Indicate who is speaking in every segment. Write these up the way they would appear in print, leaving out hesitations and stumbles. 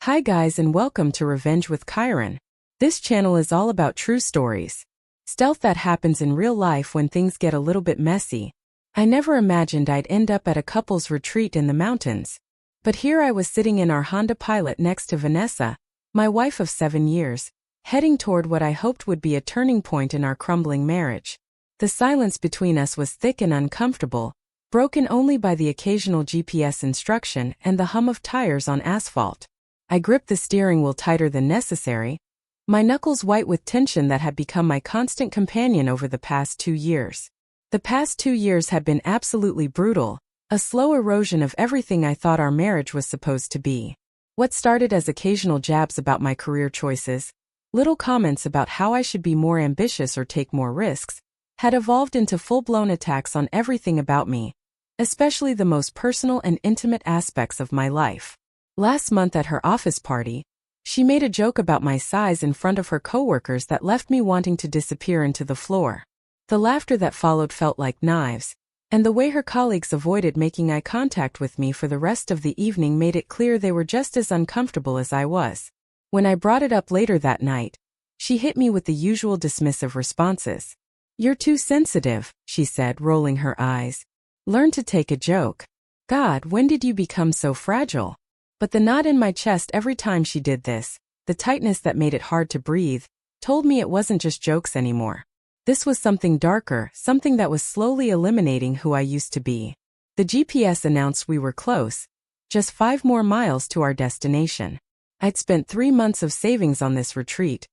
Speaker 1: Hi guys and welcome to Revenge with Kiren. This channel is all about true stories. Stealth that happens in real life when things get a little bit messy. I never imagined I'd end up at a couple's retreat in the mountains. But here I was sitting in our Honda Pilot next to Vanessa, my wife of 7 years, heading toward what I hoped would be a turning point in our crumbling marriage. The silence between us was thick and uncomfortable, broken only by the occasional GPS instruction and the hum of tires on asphalt. I gripped the steering wheel tighter than necessary, my knuckles white with tension that had become my constant companion over the past 2 years. The past 2 years had been absolutely brutal, a slow erosion of everything I thought our marriage was supposed to be. What started as occasional jabs about my career choices, little comments about how I should be more ambitious or take more risks, had evolved into full-blown attacks on everything about me, especially the most personal and intimate aspects of my life. Last month at her office party, she made a joke about my size in front of her coworkers that left me wanting to disappear into the floor. The laughter that followed felt like knives, and the way her colleagues avoided making eye contact with me for the rest of the evening made it clear they were just as uncomfortable as I was. When I brought it up later that night, she hit me with the usual dismissive responses. "You're too sensitive," she said, rolling her eyes. "Learn to take a joke. God, when did you become so fragile?" But the knot in my chest every time she did this, the tightness that made it hard to breathe, told me it wasn't just jokes anymore. This was something darker, something that was slowly eliminating who I used to be. The GPS announced we were close, just 5 more miles to our destination. I'd spent 3 months of savings on this retreat,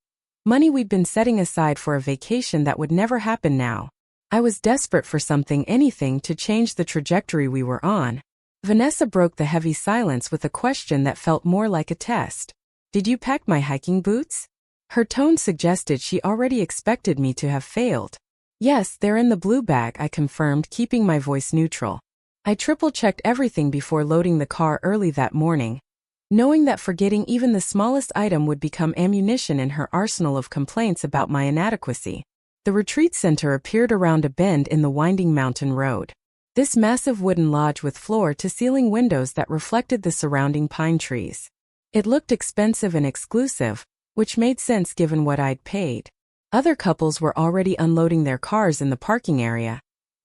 Speaker 1: money we'd been setting aside for a vacation that would never happen now. I was desperate for anything to change the trajectory we were on. Vanessa broke the heavy silence with a question that felt more like a test. "Did you pack my hiking boots?" Her tone suggested she already expected me to have failed. "Yes, they're in the blue bag," I confirmed, keeping my voice neutral. I triple-checked everything before loading the car early that morning, knowing that forgetting even the smallest item would become ammunition in her arsenal of complaints about my inadequacy. The retreat center appeared around a bend in the winding mountain road. This massive wooden lodge with floor-to-ceiling windows that reflected the surrounding pine trees. It looked expensive and exclusive, which made sense given what I'd paid. Other couples were already unloading their cars in the parking area,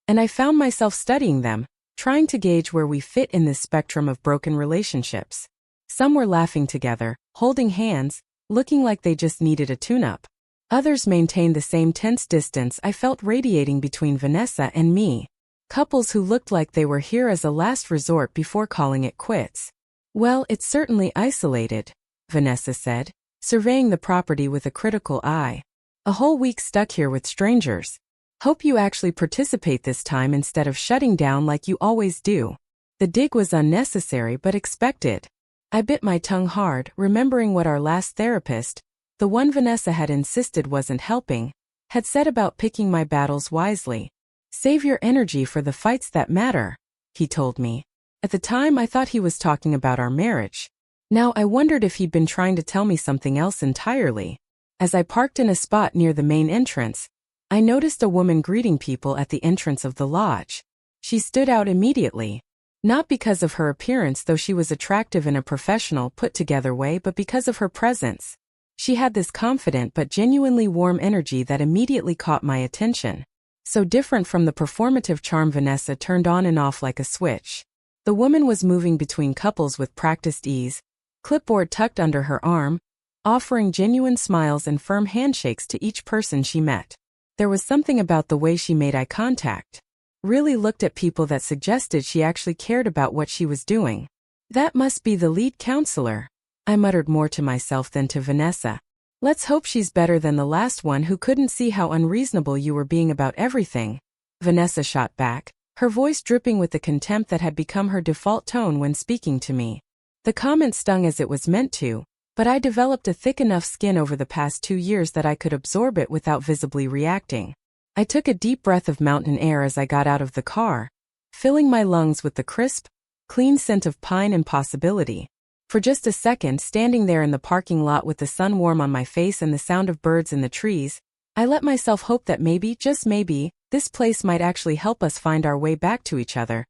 Speaker 1: and I found myself studying them, trying to gauge where we fit in this spectrum of broken relationships. Some were laughing together, holding hands, looking like they just needed a tune-up. Others maintained the same tense distance I felt radiating between Vanessa and me. Couples who looked like they were here as a last resort before calling it quits. "Well, it's certainly isolated," Vanessa said, surveying the property with a critical eye. "A whole week stuck here with strangers. Hope you actually participate this time instead of shutting down like you always do." The dig was unnecessary but expected. I bit my tongue hard, remembering what our last therapist, the one Vanessa had insisted wasn't helping, had said about picking my battles wisely. "Save your energy for the fights that matter," he told me. At the time I thought he was talking about our marriage. Now I wondered if he'd been trying to tell me something else entirely. As I parked in a spot near the main entrance, I noticed a woman greeting people at the entrance of the lodge. She stood out immediately. Not because of her appearance, though she was attractive in a professional, put-together way, but because of her presence. She had this confident but genuinely warm energy that immediately caught my attention. So different from the performative charm Vanessa turned on and off like a switch. The woman was moving between couples with practiced ease, clipboard tucked under her arm, offering genuine smiles and firm handshakes to each person she met. There was something about the way she made eye contact, really looked at people, that suggested she actually cared about what she was doing. "That must be the lead counselor," I muttered, more to myself than to Vanessa. "Let's hope she's better than the last one who couldn't see how unreasonable you were being about everything," Vanessa shot back, her voice dripping with the contempt that had become her default tone when speaking to me. The comment stung as it was meant to, but I developed a thick enough skin over the past 2 years that I could absorb it without visibly reacting. I took a deep breath of mountain air as I got out of the car, filling my lungs with the crisp, clean scent of pine and possibility. For just a second, standing there in the parking lot with the sun warm on my face and the sound of birds in the trees, I let myself hope that maybe, just maybe, this place might actually help us find our way back to each other.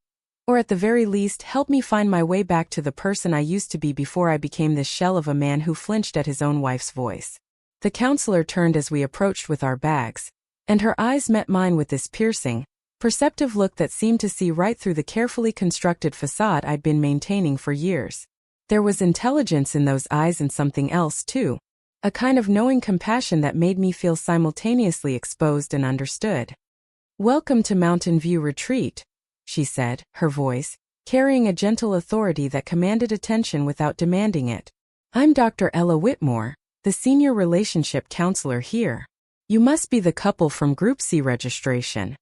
Speaker 1: Or at the very least, help me find my way back to the person I used to be before I became this shell of a man who flinched at his own wife's voice. The counselor turned as we approached with our bags, and her eyes met mine with this piercing, perceptive look that seemed to see right through the carefully constructed facade I'd been maintaining for years. There was intelligence in those eyes and something else too, a kind of knowing compassion that made me feel simultaneously exposed and understood. "Welcome to Mountain View Retreat," she said, her voice carrying a gentle authority that commanded attention without demanding it. "I'm Dr. Ella Whitmore, the senior relationship counselor here. You must be the couple from Group C registration."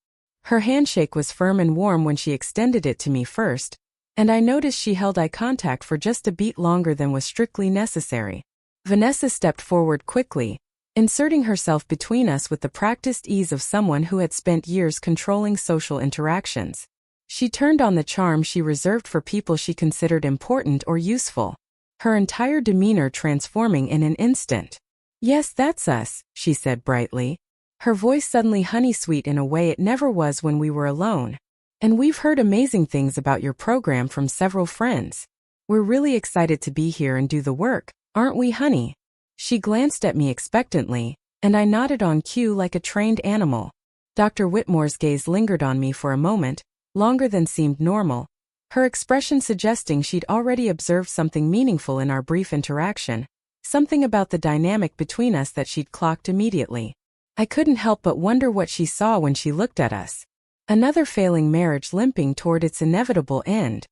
Speaker 1: Her handshake was firm and warm when she extended it to me first, and I noticed she held eye contact for just a beat longer than was strictly necessary. Vanessa stepped forward quickly, inserting herself between us with the practiced ease of someone who had spent years controlling social interactions. She turned on the charm she reserved for people she considered important or useful, her entire demeanor transforming in an instant. "Yes, that's us," she said brightly, her voice suddenly honey-sweet in a way it never was when we were alone. "And we've heard amazing things about your program from several friends. We're really excited to be here and do the work, aren't we, honey?" She glanced at me expectantly, and I nodded on cue like a trained animal. Dr. Whitmore's gaze lingered on me for a moment, longer than seemed normal, her expression suggesting she'd already observed something meaningful in our brief interaction, something about the dynamic between us that she'd clocked immediately. I couldn't help but wonder what she saw when she looked at us. Another failing marriage limping toward its inevitable end.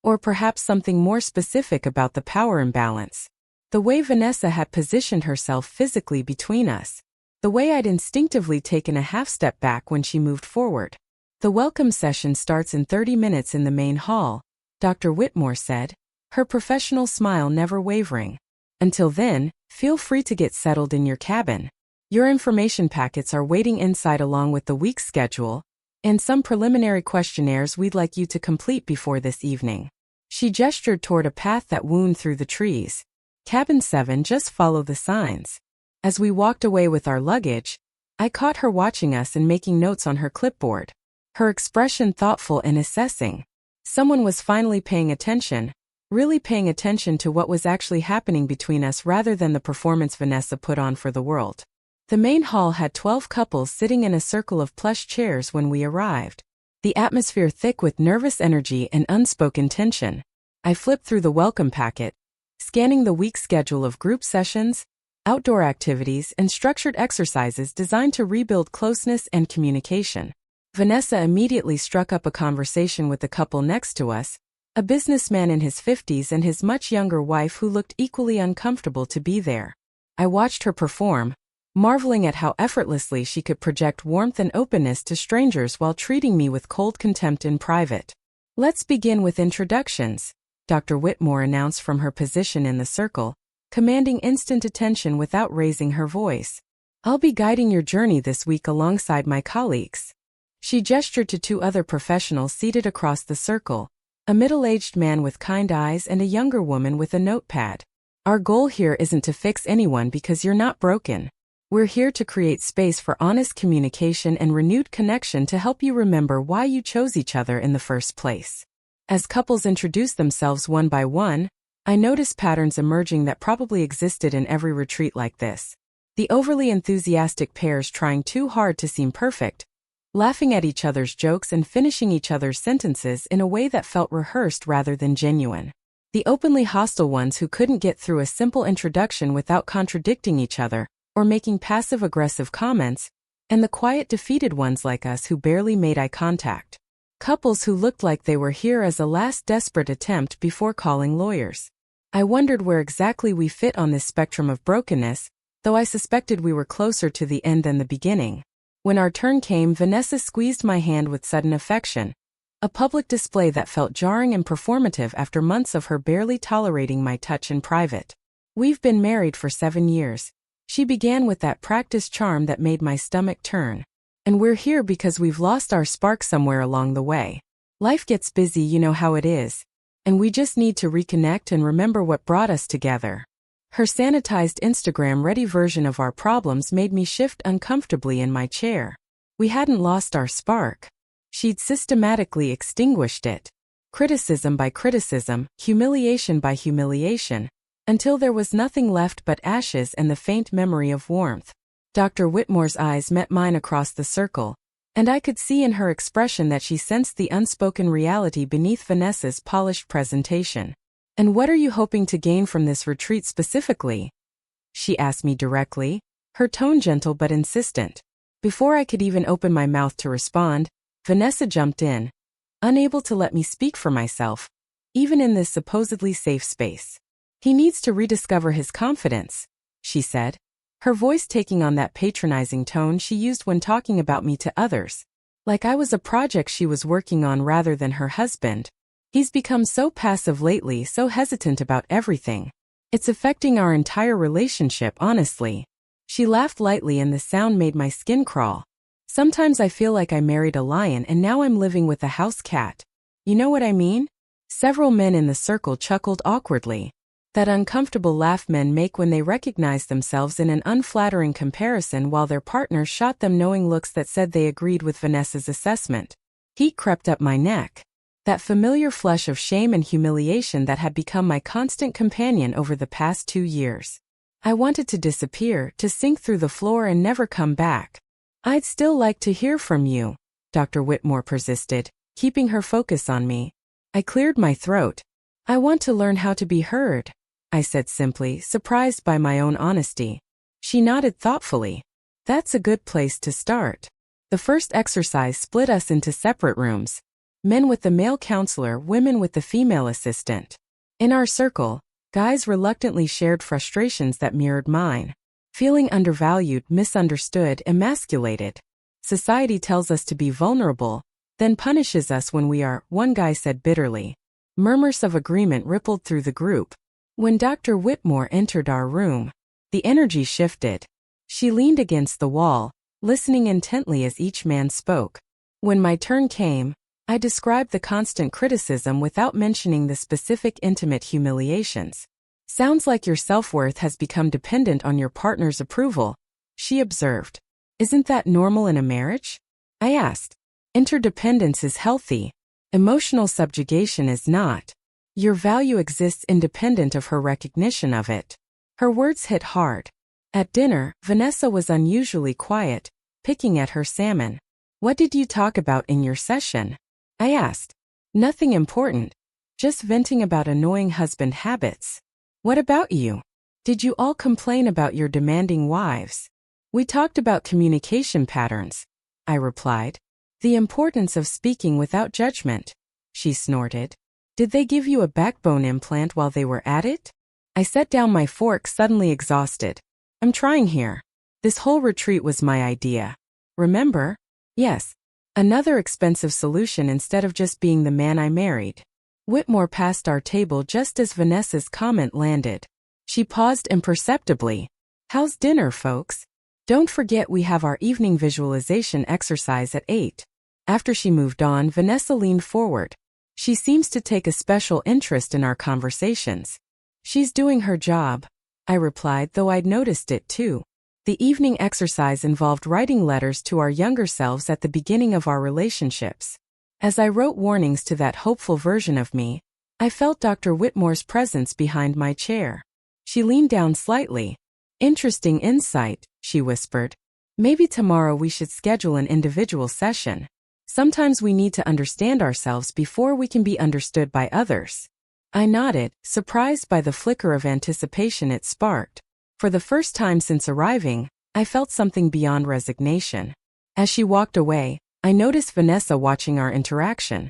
Speaker 1: Or perhaps something more specific about the power imbalance. The way Vanessa had positioned herself physically between us. The way I'd instinctively taken a half step back when she moved forward. "The welcome session starts in 30 minutes in the main hall," Dr. Whitmore said, her professional smile never wavering. "Until then, feel free to get settled in your cabin. Your information packets are waiting inside along with the week's schedule, and some preliminary questionnaires we'd like you to complete before this evening." She gestured toward a path that wound through the trees. "Cabin 7, just follow the signs." As we walked away with our luggage, I caught her watching us and making notes on her clipboard, her expression thoughtful and assessing. Someone was finally paying attention, really paying attention to what was actually happening between us rather than the performance Vanessa put on for the world. The main hall had 12 couples sitting in a circle of plush chairs when we arrived, the atmosphere thick with nervous energy and unspoken tension. I flipped through the welcome packet, scanning the week's schedule of group sessions, outdoor activities, and structured exercises designed to rebuild closeness and communication. Vanessa immediately struck up a conversation with the couple next to us, a businessman in his 50s and his much younger wife who looked equally uncomfortable to be there. I watched her perform, marveling at how effortlessly she could project warmth and openness to strangers while treating me with cold contempt in private. "Let's begin with introductions," Dr. Whitmore announced from her position in the circle, commanding instant attention without raising her voice. "I'll be guiding your journey this week alongside my colleagues." She gestured to two other professionals seated across the circle, a middle-aged man with kind eyes and a younger woman with a notepad. "Our goal here isn't to fix anyone because you're not broken. We're here to create space for honest communication and renewed connection to help you remember why you chose each other in the first place." As couples introduced themselves one by one, I noticed patterns emerging that probably existed in every retreat like this. The overly enthusiastic pairs trying too hard to seem perfect, laughing at each other's jokes and finishing each other's sentences in a way that felt rehearsed rather than genuine. The openly hostile ones who couldn't get through a simple introduction without contradicting each other or making passive-aggressive comments, and the quiet defeated ones like us who barely made eye contact. Couples who looked like they were here as a last desperate attempt before calling lawyers. I wondered where exactly we fit on this spectrum of brokenness, though I suspected we were closer to the end than the beginning. When our turn came, Vanessa squeezed my hand with sudden affection, a public display that felt jarring and performative after months of her barely tolerating my touch in private. "We've been married for 7 years. She began with that practiced charm that made my stomach turn. "And we're here because we've lost our spark somewhere along the way. Life gets busy, you know how it is. And we just need to reconnect and remember what brought us together." Her sanitized Instagram-ready version of our problems made me shift uncomfortably in my chair. We hadn't lost our spark. She'd systematically extinguished it. criticism by criticism, humiliation by humiliation, until there was nothing left but ashes and the faint memory of warmth. Dr. Whitmore's eyes met mine across the circle, and I could see in her expression that she sensed the unspoken reality beneath Vanessa's polished presentation. "And what are you hoping to gain from this retreat specifically?" she asked me directly, her tone gentle but insistent. Before I could even open my mouth to respond, Vanessa jumped in, unable to let me speak for myself, even in this supposedly safe space. "He needs to rediscover his confidence," she said, her voice taking on that patronizing tone she used when talking about me to others, like I was a project she was working on rather than her husband. "He's become so passive lately, so hesitant about everything. It's affecting our entire relationship, honestly." She laughed lightly and the sound made my skin crawl. "Sometimes I feel like I married a lion and now I'm living with a house cat. You know what I mean?" Several men in the circle chuckled awkwardly. That uncomfortable laugh men make when they recognize themselves in an unflattering comparison while their partners shot them knowing looks that said they agreed with Vanessa's assessment. Heat crept up my neck. That familiar flush of shame and humiliation that had become my constant companion over the past 2 years. I wanted to disappear, to sink through the floor and never come back. "I'd still like to hear from you," Dr. Whitmore persisted, keeping her focus on me. I cleared my throat. "I want to learn how to be heard," I said simply, surprised by my own honesty. She nodded thoughtfully. "That's a good place to start." The first exercise split us into separate rooms. Men with the male counselor, women with the female assistant. In our circle, guys reluctantly shared frustrations that mirrored mine. Feeling undervalued, misunderstood, emasculated. Society tells us to be vulnerable, then punishes us when we are, one guy said bitterly. Murmurs of agreement rippled through the group. When Dr. Whitmore entered our room, the energy shifted. She leaned against the wall, listening intently as each man spoke. When my turn came, I described the constant criticism without mentioning the specific intimate humiliations. "Sounds like your self-worth has become dependent on your partner's approval," she observed. "Isn't that normal in a marriage?" I asked. "Interdependence is healthy. Emotional subjugation is not. Your value exists independent of her recognition of it." Her words hit hard. At dinner, Vanessa was unusually quiet, picking at her salmon. "What did you talk about in your session?" I asked. "Nothing important. Just venting about annoying husband habits." "What about you? Did you all complain about your demanding wives?" "We talked about communication patterns," I replied. "The importance of speaking without judgment." She snorted. "Did they give you a backbone implant while they were at it?" I set down my fork, suddenly exhausted. "I'm trying here. This whole retreat was my idea. Remember?" "Yes. Another expensive solution instead of just being the man I married." Whitmore passed our table just as Vanessa's comment landed. She paused imperceptibly. "How's dinner, folks? Don't forget we have our evening visualization exercise at 8. After she moved on, Vanessa leaned forward. "She seems to take a special interest in our conversations." "She's doing her job," I replied, though I'd noticed it too. The evening exercise involved writing letters to our younger selves at the beginning of our relationships. As I wrote warnings to that hopeful version of me, I felt Dr. Whitmore's presence behind my chair. She leaned down slightly. "Interesting insight," she whispered. "Maybe tomorrow we should schedule an individual session. Sometimes we need to understand ourselves before we can be understood by others." I nodded, surprised by the flicker of anticipation it sparked. For the first time since arriving, I felt something beyond resignation. As she walked away, I noticed Vanessa watching our interaction.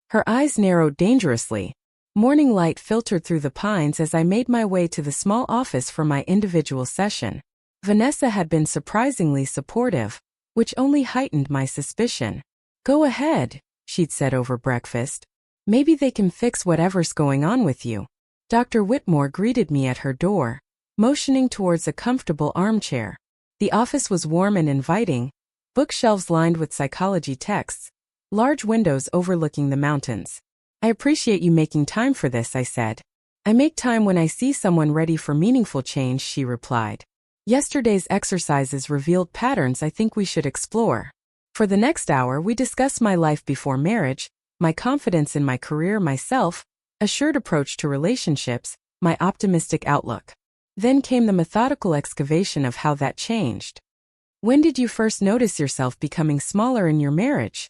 Speaker 1: Her eyes narrowed dangerously. Morning light filtered through the pines as I made my way to the small office for my individual session. Vanessa had been surprisingly supportive, which only heightened my suspicion. "Go ahead," she'd said over breakfast. "Maybe they can fix whatever's going on with you." Dr. Whitmore greeted me at her door, motioning towards a comfortable armchair. The office was warm and inviting, bookshelves lined with psychology texts, large windows overlooking the mountains. "I appreciate you making time for this," I said. "I make time when I see someone ready for meaningful change," she replied. "Yesterday's exercises revealed patterns I think we should explore." For the next hour we discussed my life before marriage, my confidence in my career, myself, assured approach to relationships, my optimistic outlook. Then came the methodical excavation of how that changed. When did you first notice yourself becoming smaller in your marriage?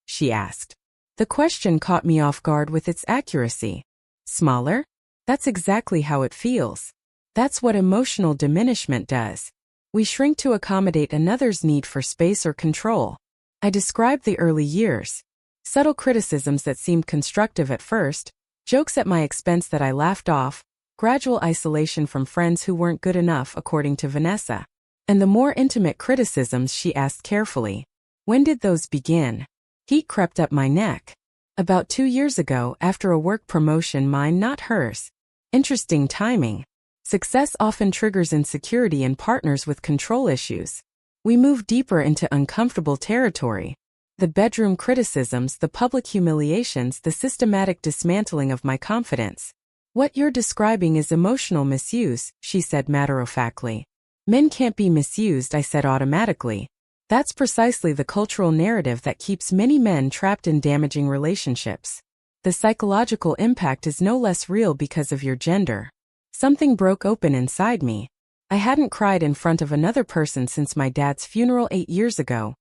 Speaker 1: She asked. The question caught me off guard with its accuracy. Smaller? That's exactly how it feels. That's what emotional diminishment does. We shrink to accommodate another's need for space or control. I described the early years. Subtle criticisms that seemed constructive at first, jokes at my expense that I laughed off, gradual isolation from friends who weren't good enough according to Vanessa. And the more intimate criticisms, she asked carefully. When did those begin? Heat crept up my neck. About 2 years ago, after a work promotion, mine, not hers. Interesting timing. Success often triggers insecurity in partners with control issues. We move deeper into uncomfortable territory. The bedroom criticisms, the public humiliations, the systematic dismantling of my confidence. What you're describing is emotional misuse, she said matter-of-factly. Men can't be misused, I said automatically. That's precisely the cultural narrative that keeps many men trapped in damaging relationships. The psychological impact is no less real because of your gender. Something broke open inside me. I hadn't cried in front of another person since my dad's funeral 8 years ago.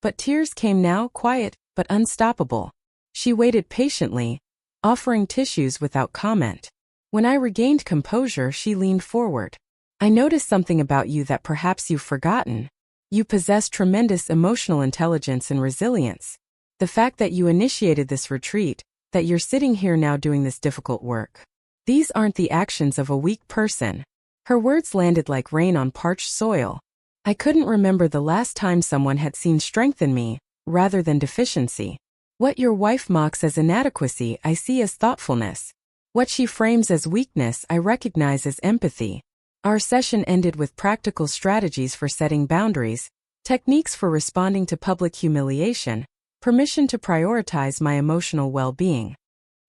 Speaker 1: But tears came now, quiet, but unstoppable. She waited patiently, offering tissues without comment. When I regained composure, she leaned forward. I noticed something about you that perhaps you've forgotten. You possess tremendous emotional intelligence and resilience. The fact that you initiated this retreat, that you're sitting here now doing this difficult work. These aren't the actions of a weak person. Her words landed like rain on parched soil. I couldn't remember the last time someone had seen strength in me, rather than deficiency. What your wife mocks as inadequacy, I see as thoughtfulness. What she frames as weakness, I recognize as empathy. Our session ended with practical strategies for setting boundaries, techniques for responding to public humiliation, permission to prioritize my emotional well-being.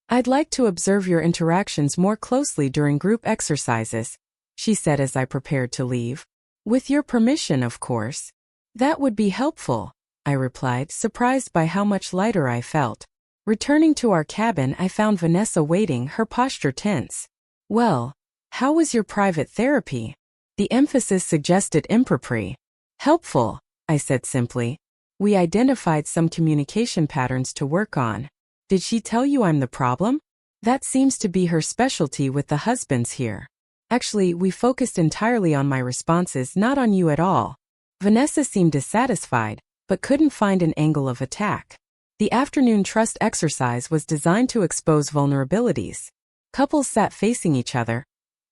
Speaker 1: I'd like to observe your interactions more closely during group exercises, she said as I prepared to leave. With your permission, of course. That would be helpful, I replied, surprised by how much lighter I felt. Returning to our cabin, I found Vanessa waiting, her posture tense. Well, how was your private therapy? The emphasis suggested impropriety. Helpful, I said simply. We identified some communication patterns to work on. Did she tell you I'm the problem? That seems to be her specialty with the husbands here. Actually, we focused entirely on my responses, not on you at all. Vanessa seemed dissatisfied, but couldn't find an angle of attack. The afternoon trust exercise was designed to expose vulnerabilities. Couples sat facing each other,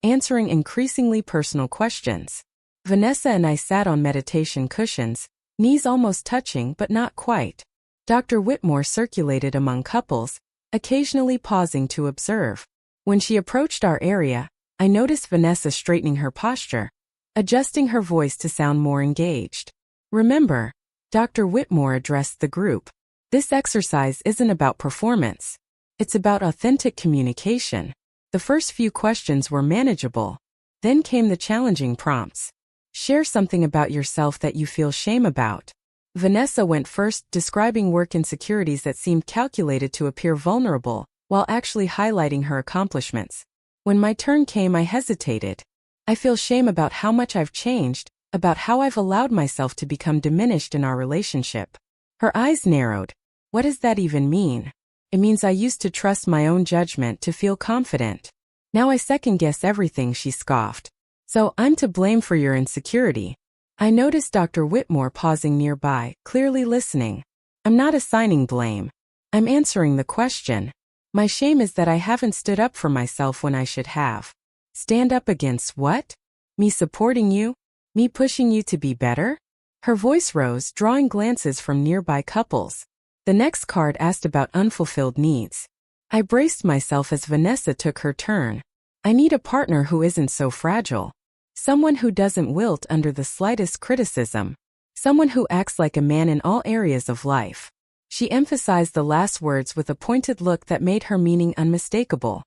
Speaker 1: answering increasingly personal questions. Vanessa and I sat on meditation cushions, knees almost touching but not quite. Dr. Whitmore circulated among couples, occasionally pausing to observe. When she approached our area, I noticed Vanessa straightening her posture, adjusting her voice to sound more engaged. Remember, Dr. Whitmore addressed the group. This exercise isn't about performance. It's about authentic communication. The first few questions were manageable. Then came the challenging prompts. Share something about yourself that you feel shame about. Vanessa went first, describing work insecurities that seemed calculated to appear vulnerable, while actually highlighting her accomplishments. When my turn came, I hesitated. I feel shame about how much I've changed, about how I've allowed myself to become diminished in our relationship. Her eyes narrowed. What does that even mean? It means I used to trust my own judgment to feel confident. Now I second-guess everything, she scoffed. So I'm to blame for your insecurity. I noticed Dr. Whitmore pausing nearby, clearly listening. I'm not assigning blame. I'm answering the question. My shame is that I haven't stood up for myself when I should have. Stand up against what? Me supporting you? Me pushing you to be better? Her voice rose, drawing glances from nearby couples. The next card asked about unfulfilled needs. I braced myself as Vanessa took her turn. I need a partner who isn't so fragile. Someone who doesn't wilt under the slightest criticism. Someone who acts like a man in all areas of life. She emphasized the last words with a pointed look that made her meaning unmistakable.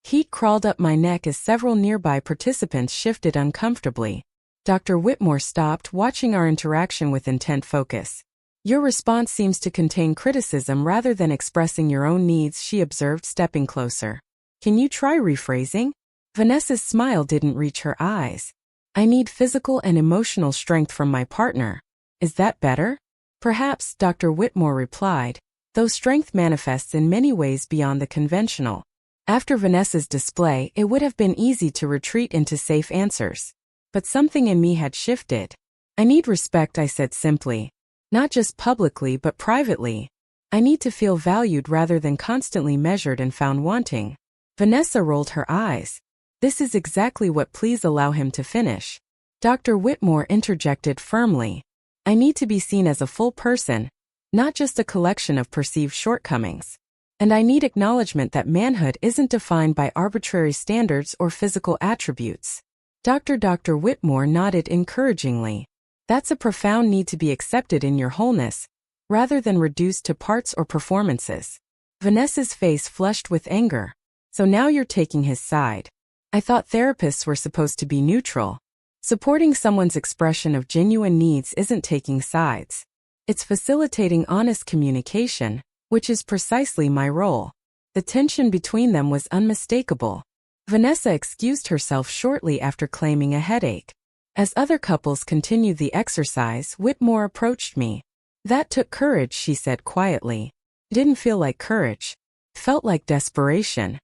Speaker 1: Heat crawled up my neck as several nearby participants shifted uncomfortably. Dr. Whitmore stopped, watching our interaction with intent focus. Your response seems to contain criticism rather than expressing your own needs, she observed, stepping closer. Can you try rephrasing? Vanessa's smile didn't reach her eyes. I need physical and emotional strength from my partner. Is that better? Perhaps, Dr. Whitmore replied, though strength manifests in many ways beyond the conventional. After Vanessa's display, it would have been easy to retreat into safe answers. But something in me had shifted. I need respect, I said simply. Not just publicly but privately. I need to feel valued rather than constantly measured and found wanting. Vanessa rolled her eyes. This is exactly what. Please allow him to finish. Dr. Whitmore interjected firmly. I need to be seen as a full person, not just a collection of perceived shortcomings. And I need acknowledgement that manhood isn't defined by arbitrary standards or physical attributes. Dr. Whitmore nodded encouragingly. That's a profound need to be accepted in your wholeness, rather than reduced to parts or performances. Vanessa's face flushed with anger. So now you're taking his side. I thought therapists were supposed to be neutral. Supporting someone's expression of genuine needs isn't taking sides. It's facilitating honest communication, which is precisely my role. The tension between them was unmistakable. Vanessa excused herself shortly after claiming a headache. As other couples continued the exercise, Whitmore approached me. That took courage, she said quietly. It didn't feel like courage. It felt like desperation.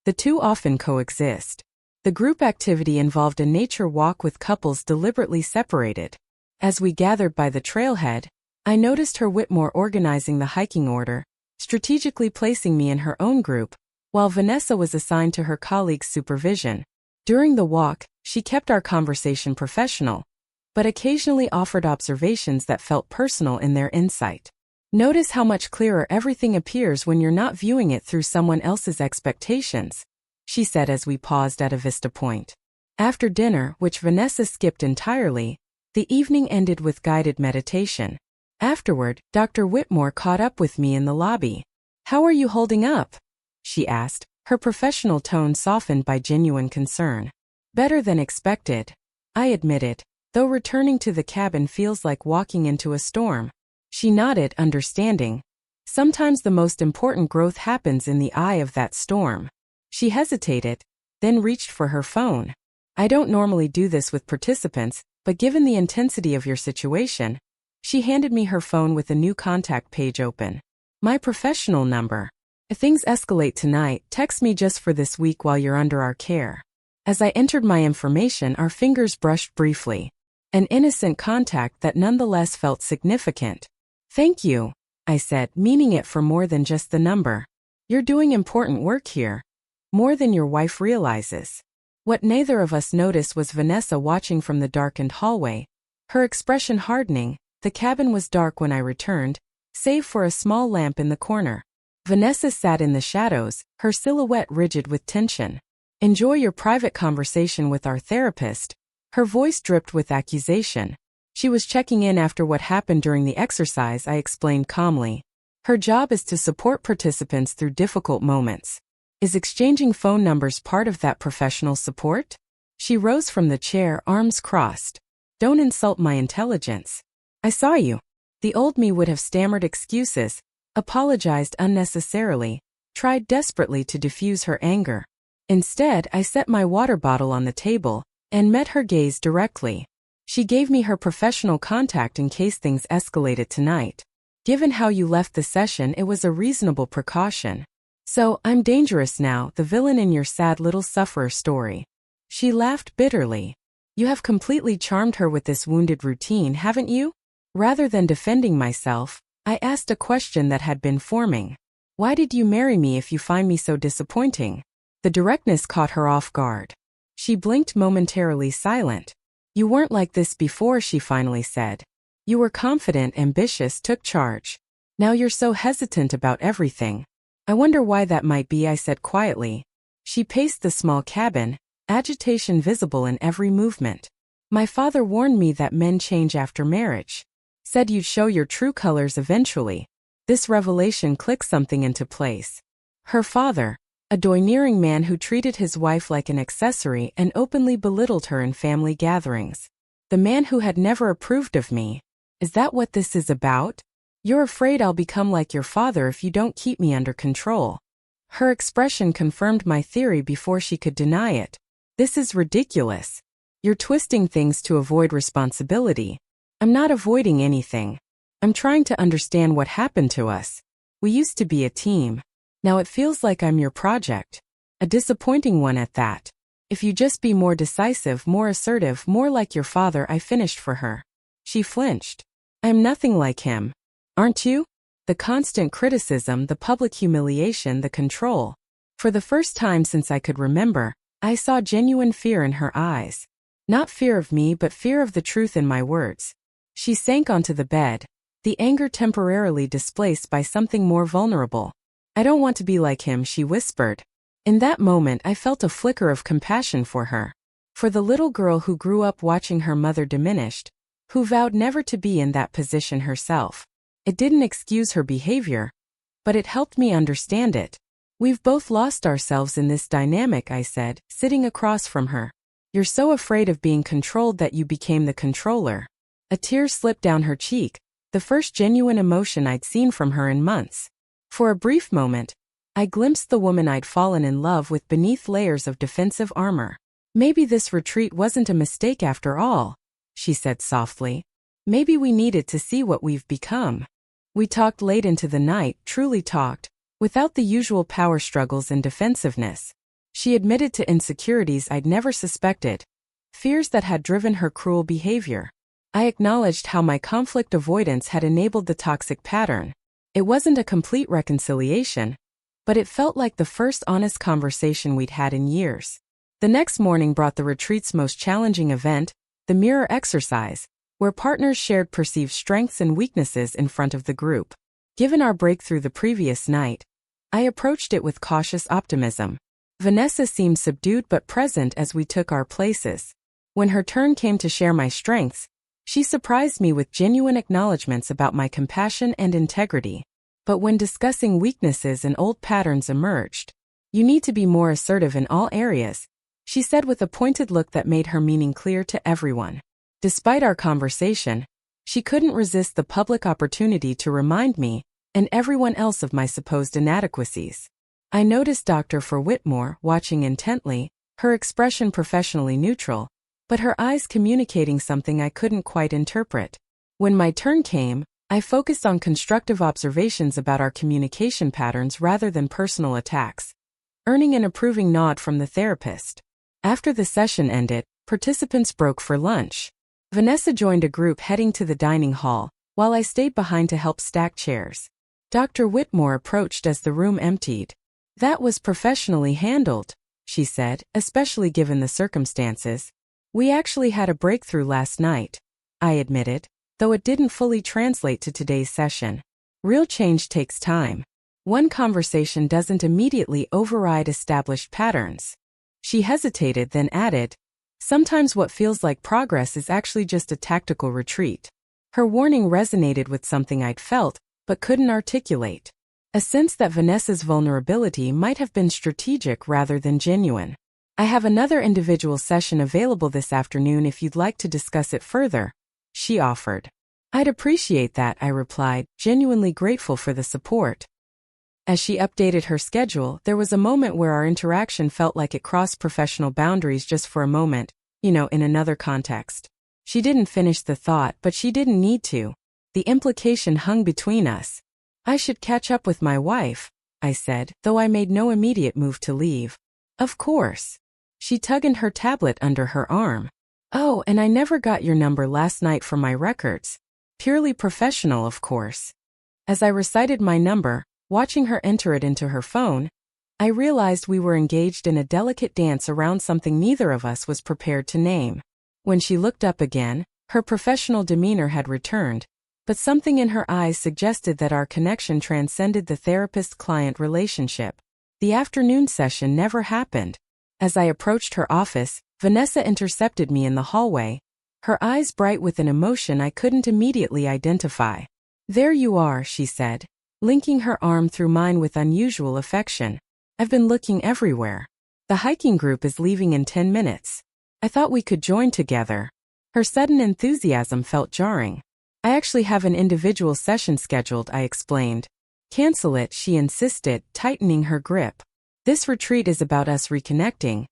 Speaker 1: The two often coexist. The group activity involved a nature walk with couples deliberately separated. As we gathered by the trailhead, I noticed her Whitmore organizing the hiking order, strategically placing me in her own group, while Vanessa was assigned to her colleague's supervision. During the walk, she kept our conversation professional, but occasionally offered observations that felt personal in their insight. Notice how much clearer everything appears when you're not viewing it through someone else's expectations, she said as we paused at a vista point. After dinner, which Vanessa skipped entirely, the evening ended with guided meditation. Afterward, Dr. Whitmore caught up with me in the lobby. How are you holding up? She asked, her professional tone softened by genuine concern. Better than expected, I admitted, though returning to the cabin feels like walking into a storm. She nodded, understanding. Sometimes the most important growth happens in the eye of that storm. She hesitated, then reached for her phone. I don't normally do this with participants, but given the intensity of your situation, she handed me her phone with a new contact page open. My professional number. If things escalate tonight, text me just for this week while you're under our care. As I entered my information, our fingers brushed briefly. An innocent contact that nonetheless felt significant. Thank you, I said, meaning it for more than just the number. You're doing important work here. More than your wife realizes. What neither of us noticed was Vanessa watching from the darkened hallway, her expression hardening. The cabin was dark when I returned, save for a small lamp in the corner. Vanessa sat in the shadows, her silhouette rigid with tension. Enjoy your private conversation with our therapist. Her voice dripped with accusation. She was checking in after what happened during the exercise, I explained calmly. Her job is to support participants through difficult moments. Is exchanging phone numbers part of that professional support? She rose from the chair, arms crossed. Don't insult my intelligence. I saw you. The old me would have stammered excuses, apologized unnecessarily, tried desperately to diffuse her anger. Instead, I set my water bottle on the table and met her gaze directly. She gave me her professional contact in case things escalated tonight. Given how you left the session, it was a reasonable precaution. So, I'm dangerous now, the villain in your sad little sufferer story. She laughed bitterly. You have completely charmed her with this wounded routine, haven't you? Rather than defending myself, I asked a question that had been forming. Why did you marry me if you find me so disappointing? The directness caught her off guard. She blinked, momentarily silent. You weren't like this before, she finally said. You were confident, ambitious, took charge. Now you're so hesitant about everything. I wonder why that might be, I said quietly. She paced the small cabin, agitation visible in every movement. My father warned me that men change after marriage. Said you'd show your true colors eventually. This revelation clicked something into place. Her father, a domineering man who treated his wife like an accessory and openly belittled her in family gatherings. The man who had never approved of me. Is that what this is about? You're afraid I'll become like your father if you don't keep me under control. Her expression confirmed my theory before she could deny it. This is ridiculous. You're twisting things to avoid responsibility. I'm not avoiding anything. I'm trying to understand what happened to us. We used to be a team. Now it feels like I'm your project. A disappointing one at that. If you just be more decisive, more assertive, more like your father, I finished for her. She flinched. I'm nothing like him. Aren't you? The constant criticism, the public humiliation, the control. For the first time since I could remember, I saw genuine fear in her eyes. Not fear of me, but fear of the truth in my words. She sank onto the bed, the anger temporarily displaced by something more vulnerable. I don't want to be like him, she whispered. In that moment, I felt a flicker of compassion for her. For the little girl who grew up watching her mother diminished, who vowed never to be in that position herself. It didn't excuse her behavior, but it helped me understand it. We've both lost ourselves in this dynamic, I said, sitting across from her. You're so afraid of being controlled that you became the controller. A tear slipped down her cheek, the first genuine emotion I'd seen from her in months. For a brief moment, I glimpsed the woman I'd fallen in love with beneath layers of defensive armor. Maybe this retreat wasn't a mistake after all, she said softly. Maybe we needed to see what we've become. We talked late into the night, truly talked, without the usual power struggles and defensiveness. She admitted to insecurities I'd never suspected, fears that had driven her cruel behavior. I acknowledged how my conflict avoidance had enabled the toxic pattern. It wasn't a complete reconciliation, but it felt like the first honest conversation we'd had in years. The next morning brought the retreat's most challenging event, the mirror exercise, where partners shared perceived strengths and weaknesses in front of the group. Given our breakthrough the previous night, I approached it with cautious optimism. Vanessa seemed subdued but present as we took our places. When her turn came to share my strengths, she surprised me with genuine acknowledgments about my compassion and integrity. But when discussing weaknesses and old patterns emerged, you need to be more assertive in all areas, she said with a pointed look that made her meaning clear to everyone. Despite our conversation, she couldn't resist the public opportunity to remind me and everyone else of my supposed inadequacies. I noticed Dr. Whitmore watching intently, her expression professionally neutral, but her eyes communicating something I couldn't quite interpret. When my turn came, I focused on constructive observations about our communication patterns rather than personal attacks, earning an approving nod from the therapist. After the session ended, participants broke for lunch. Vanessa joined a group heading to the dining hall, while I stayed behind to help stack chairs. Dr. Whitmore approached as the room emptied. That was professionally handled, she said, especially given the circumstances. We actually had a breakthrough last night, I admitted, though it didn't fully translate to today's session. Real change takes time. One conversation doesn't immediately override established patterns. She hesitated, then added, sometimes what feels like progress is actually just a tactical retreat. Her warning resonated with something I'd felt, but couldn't articulate. A sense that Vanessa's vulnerability might have been strategic rather than genuine. I have another individual session available this afternoon if you'd like to discuss it further, she offered. I'd appreciate that, I replied, genuinely grateful for the support. As she updated her schedule, there was a moment where our interaction felt like it crossed professional boundaries just for a moment, in another context. She didn't finish the thought, but she didn't need to. The implication hung between us. I should catch up with my wife, I said, though I made no immediate move to leave. Of course. She tugged her tablet under her arm. Oh, and I never got your number last night for my records. Purely professional, of course. As I recited my number, watching her enter it into her phone, I realized we were engaged in a delicate dance around something neither of us was prepared to name. When she looked up again, her professional demeanor had returned, but something in her eyes suggested that our connection transcended the therapist-client relationship. The afternoon session never happened. As I approached her office, Vanessa intercepted me in the hallway, her eyes bright with an emotion I couldn't immediately identify. There you are, she said, linking her arm through mine with unusual affection. I've been looking everywhere. The hiking group is leaving in 10 minutes. I thought we could join together. Her sudden enthusiasm felt jarring. I actually have an individual session scheduled, I explained. Cancel it, she insisted, tightening her grip. This retreat is about us reconnecting,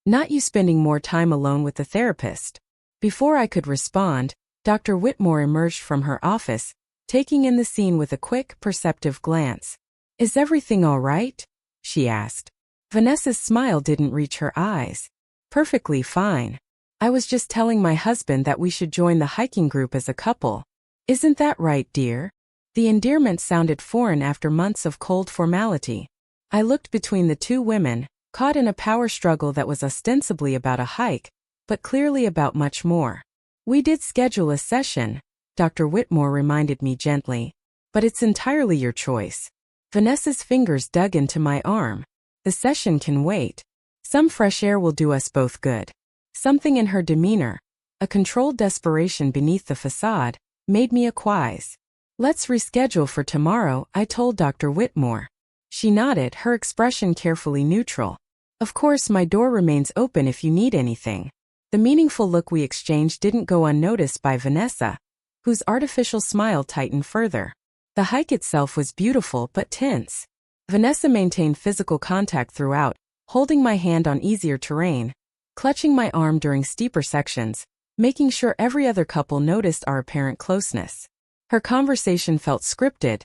Speaker 1: not you spending more time alone with the therapist. Before I could respond, Dr. Whitmore emerged from her office, taking in the scene with a quick, perceptive glance. Is everything all right? She asked. Vanessa's smile didn't reach her eyes. Perfectly fine. I was just telling my husband that we should join the hiking group as a couple. Isn't that right, dear? The endearment sounded foreign after months of cold formality. I looked between the two women, caught in a power struggle that was ostensibly about a hike, but clearly about much more. We did schedule a session, Dr. Whitmore reminded me gently, but it's entirely your choice. Vanessa's fingers dug into my arm. The session can wait. Some fresh air will do us both good. Something in her demeanor, a controlled desperation beneath the facade, made me acquiesce. Let's reschedule for tomorrow, I told Dr. Whitmore. She nodded, her expression carefully neutral. Of course, my door remains open if you need anything. The meaningful look we exchanged didn't go unnoticed by Vanessa, whose artificial smile tightened further. The hike itself was beautiful but tense. Vanessa maintained physical contact throughout, holding my hand on easier terrain, clutching my arm during steeper sections, making sure every other couple noticed our apparent closeness. Her conversation felt scripted,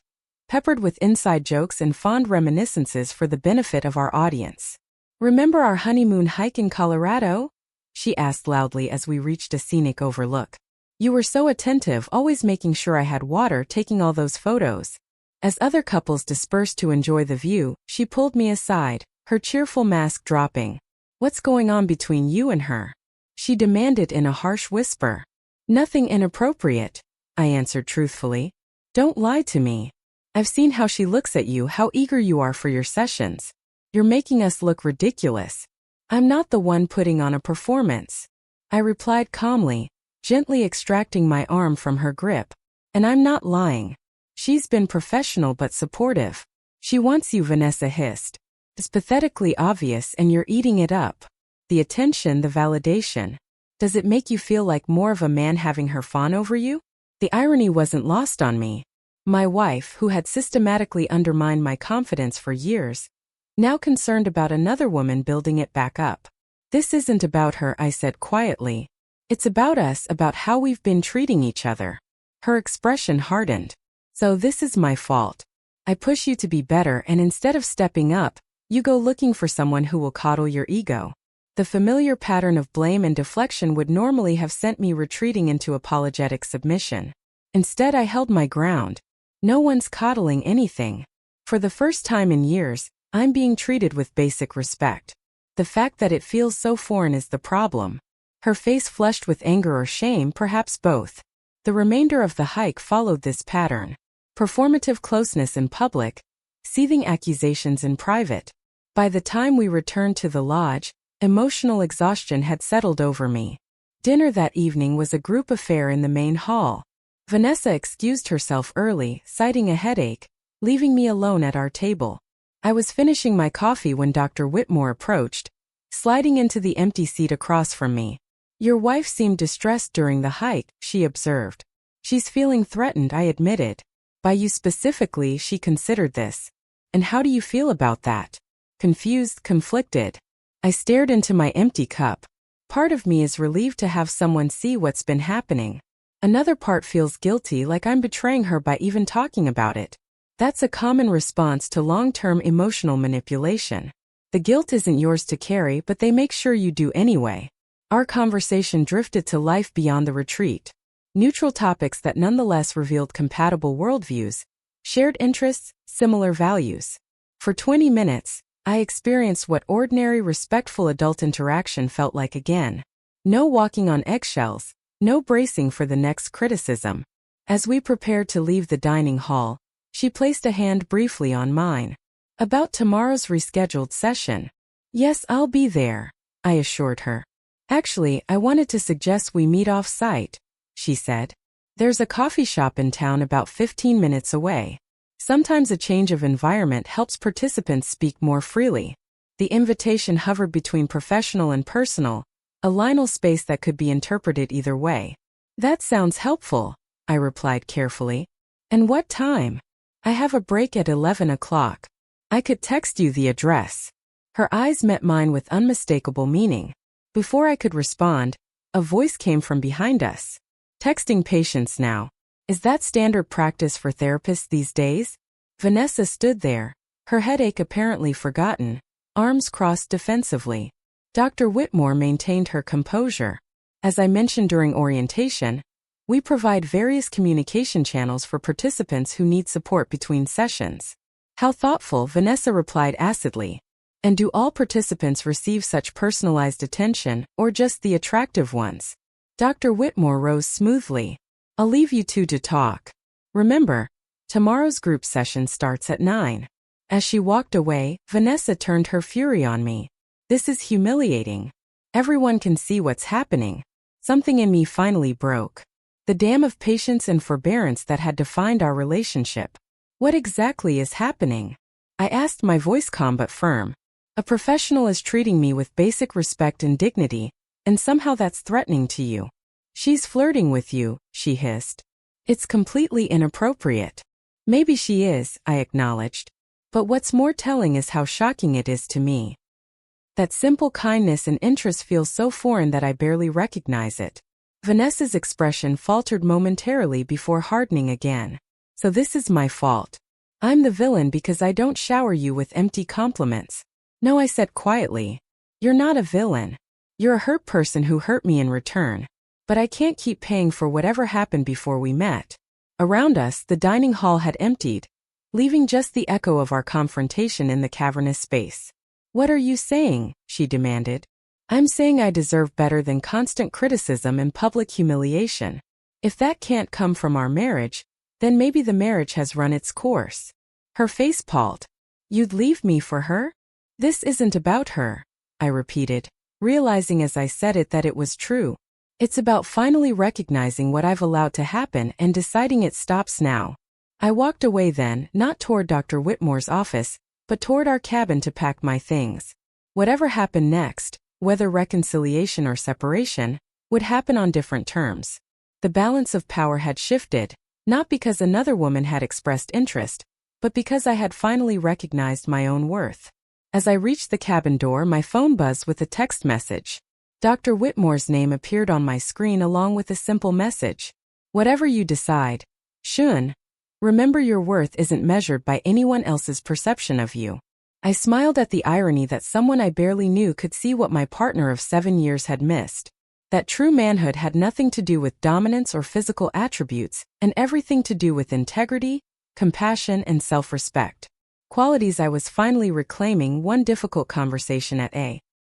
Speaker 1: peppered with inside jokes and fond reminiscences for the benefit of our audience. Remember our honeymoon hike in Colorado? She asked loudly as we reached a scenic overlook. You were so attentive, always making sure I had water, taking all those photos. As other couples dispersed to enjoy the view, she pulled me aside, her cheerful mask dropping. What's going on between you and her? She demanded in a harsh whisper. Nothing inappropriate, I answered truthfully. Don't lie to me. I've seen how she looks at you, how eager you are for your sessions. You're making us look ridiculous. I'm not the one putting on a performance. I replied calmly, gently extracting my arm from her grip. And I'm not lying. She's been professional but supportive. She wants you, Vanessa hissed. It's pathetically obvious and you're eating it up. The attention, the validation. Does it make you feel like more of a man having her fawn over you? The irony wasn't lost on me. My wife, who had systematically undermined my confidence for years, now concerned about another woman building it back up. This isn't about her, I said quietly. It's about us, about how we've been treating each other. Her expression hardened. So this is my fault. I push you to be better and instead of stepping up, you go looking for someone who will coddle your ego. The familiar pattern of blame and deflection would normally have sent me retreating into apologetic submission. Instead, I held my ground. No one's coddling anything. For the first time in years, I'm being treated with basic respect. The fact that it feels so foreign is the problem. Her face flushed with anger or shame, perhaps both. The remainder of the hike followed this pattern. Performative closeness in public, seething accusations in private. By the time we returned to the lodge, emotional exhaustion had settled over me. Dinner that evening was a group affair in the main hall. Vanessa excused herself early, citing a headache, leaving me alone at our table. I was finishing my coffee when Dr. Whitmore approached, sliding into the empty seat across from me. Your wife seemed distressed during the hike, she observed. She's feeling threatened, I admitted. By you specifically, she considered this. And how do you feel about that? Confused, conflicted. I stared into my empty cup. Part of me is relieved to have someone see what's been happening. Another part feels guilty, like I'm betraying her by even talking about it. That's a common response to long-term emotional manipulation. The guilt isn't yours to carry, but they make sure you do anyway. Our conversation drifted to life beyond the retreat. Neutral topics that nonetheless revealed compatible worldviews, shared interests, similar values. For 20 minutes, I experienced what ordinary, respectful adult interaction felt like again. No walking on eggshells, no bracing for the next criticism. As we prepared to leave the dining hall, she placed a hand briefly on mine. About tomorrow's rescheduled session. Yes, I'll be there, I assured her. Actually, I wanted to suggest we meet off-site, she said. There's a coffee shop in town about 15 minutes away. Sometimes a change of environment helps participants speak more freely. The invitation hovered between professional and personal, a liminal space that could be interpreted either way. That sounds helpful, I replied carefully. And what time? I have a break at 11 o'clock. I could text you the address. Her eyes met mine with unmistakable meaning. Before I could respond, a voice came from behind us. Texting patients now. Is that standard practice for therapists these days? Vanessa stood there, her headache apparently forgotten, arms crossed defensively. Dr. Whitmore maintained her composure. As I mentioned during orientation, we provide various communication channels for participants who need support between sessions. How thoughtful, Vanessa replied acidly. And do all participants receive such personalized attention, or just the attractive ones? Dr. Whitmore rose smoothly. I'll leave you two to talk. Remember, tomorrow's group session starts at 9. As she walked away, Vanessa turned her fury on me. This is humiliating. Everyone can see what's happening. Something in me finally broke. The dam of patience and forbearance that had defined our relationship. What exactly is happening? I asked, my voice calm but firm. A professional is treating me with basic respect and dignity, and somehow that's threatening to you. She's flirting with you, she hissed. It's completely inappropriate. Maybe she is, I acknowledged. But what's more telling is how shocking it is to me. That simple kindness and interest feels so foreign that I barely recognize it. Vanessa's expression faltered momentarily before hardening again. So this is my fault. I'm the villain because I don't shower you with empty compliments. No, I said quietly. You're not a villain. You're a hurt person who hurt me in return. But I can't keep paying for whatever happened before we met. Around us, the dining hall had emptied, leaving just the echo of our confrontation in the cavernous space. What are you saying? She demanded. I'm saying I deserve better than constant criticism and public humiliation. If that can't come from our marriage, then maybe the marriage has run its course. Her face palled. You'd leave me for her? This isn't about her, I repeated, realizing as I said it that it was true. It's about finally recognizing what I've allowed to happen and deciding it stops now. I walked away then, not toward Dr. Whitmore's office, but toward our cabin to pack my things. Whatever happened next, whether reconciliation or separation, would happen on different terms. The balance of power had shifted, not because another woman had expressed interest, but because I had finally recognized my own worth. As I reached the cabin door, my phone buzzed with a text message. Dr. Whitmore's name appeared on my screen along with a simple message. Whatever you decide, Shun, remember your worth isn't measured by anyone else's perception of you. I smiled at the irony that someone I barely knew could see what my partner of 7 years had missed. That true manhood had nothing to do with dominance or physical attributes, and everything to do with integrity, compassion, and self-respect. Qualities I was finally reclaiming. One difficult conversation at a